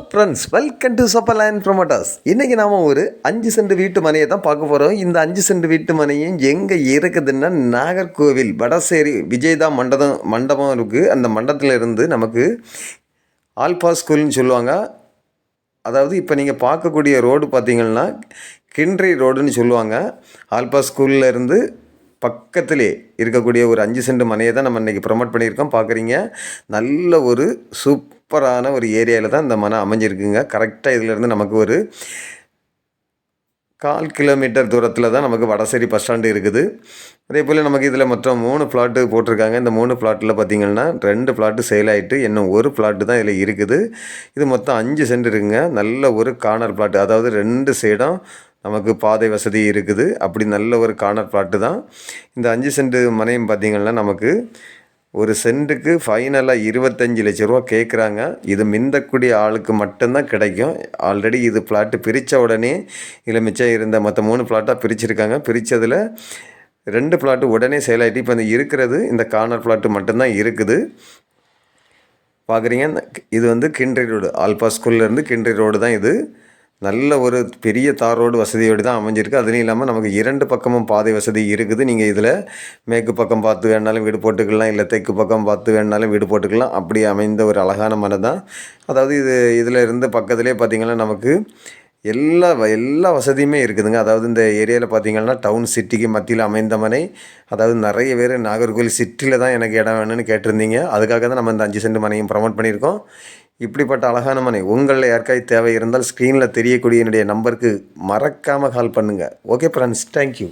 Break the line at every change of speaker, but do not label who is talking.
Friends, welcome to super land promoters. இன்றைக்கி நாம் ஒரு 5 சென்ட் வீட்டு மனையை தான் பார்க்க போகிறோம். இந்த 5 சென்ட் வீட்டு மனையும் எங்கே இருக்குதுன்னா நாகர்கோவில் வடசேரி விஜயதா மண்டபம் இருக்குது. அந்த மண்டபத்தில் இருந்து நமக்கு ஆல்பா ஸ்கூல்னு சொல்லுவாங்க. அதாவது இப்போ நீங்கள் பார்க்கக்கூடிய ரோடு பார்த்திங்கன்னா கிண்ட்ரி ரோடுன்னு சொல்லுவாங்க. ஆல்பா ஸ்கூலில் இருந்து பக்கத்திலே இருக்கக்கூடிய ஒரு 5 சென்ட் மனையை தான் நம்ம இன்றைக்கி ப்ரொமோட் பண்ணியிருக்கோம். பார்க்குறீங்க, நல்ல ஒரு சூப்பரான ஒரு ஏரியாவில் தான் இந்த மனை அமைஞ்சிருக்குங்க. கரெக்டாக இதிலேருந்து நமக்கு ஒரு 1/4 கிலோமீட்டர் தூரத்தில் தான் நமக்கு வடசேரி பஸ் ஸ்டாண்டு இருக்குது. அதே போல் நமக்கு இதில் மொத்தம் 3 பிளாட்டு போட்டிருக்காங்க. இந்த 3 பிளாட்டில் பார்த்திங்கன்னா 2 பிளாட்டு சேல் ஆகிட்டு இன்னும் ஒரு பிளாட்டு தான் இதில் இருக்குது. இது மொத்தம் 5 சென்ட் இருக்குங்க. நல்ல ஒரு கார்னர் பிளாட்டு, அதாவது 2 சைடும் நமக்கு பாதை வசதி இருக்குது. அப்படி நல்ல ஒரு கார்னர் பிளாட்டு தான் இந்த 5 சென்ட் மனையும். பார்த்திங்கன்னா நமக்கு ஒரு சென்ட்டுக்கு ஃபைனலாக 25 லட்ச ரூபா கேட்குறாங்க. இது மிந்தக்கூடிய ஆளுக்கு மட்டும்தான் கிடைக்கும். ஆல்ரெடி இது பிளாட்டு பிரித்த உடனே இதில் மிச்சம் இருந்த மற்ற 3 பிளாட்டாக பிரிச்சிருக்காங்க. பிரித்ததில் 2 பிளாட்டு உடனே சேல் ஆகிட்டு இப்போ இருக்கிறது இந்த கார்னர் பிளாட்டு மட்டும்தான் இருக்குது. பார்க்குறீங்க, இது கிண்ட்ரி ரோடு, ஆல்பா ஸ்கூல்லேருந்து கிண்ட்ரி ரோடு தான் இது. நல்ல ஒரு பெரிய தார் ரோடு வசதியோடு தான் அமைஞ்சிருக்கு. அதுலேயும் இல்லாமல் நமக்கு 2 பக்கமும் பாதை வசதி இருக்குது. நீங்கள் இதில் மேற்கு பக்கம் பார்த்து வேணாலும் வீடு போட்டுக்கலாம், இல்லை தெற்கு பக்கம் பார்த்து வேணாலும் வீடு போட்டுக்கலாம். அப்படி அமைந்த ஒரு அழகான மனை தான். அதாவது இதில் இருந்து பக்கத்துலேயே பார்த்திங்கன்னா நமக்கு எல்லா வசதியுமே இருக்குதுங்க. அதாவது இந்த ஏரியாவில் பார்த்திங்கன்னா டவுன் சிட்டிக்கு மத்தியில் அமைந்த மனை. அதாவது நிறைய பேர் நாகர்கோவில் சிட்டியில் தான் எனக்கு இடம் வேணும்னு கேட்டிருந்தீங்க. அதுக்காக தான் நம்ம இந்த 5 சென்ட் மனையும் ப்ரமோட் பண்ணியிருக்கோம். இப்படிப்பட்ட அழகான மனை உங்களில் யாருக்காவது தேவை இருந்தால் ஸ்க்ரீனில் தெரியக்கூடிய என்னுடைய நம்பருக்கு மறக்காமல் கால் பண்ணுங்கள். Okay friends, thank you.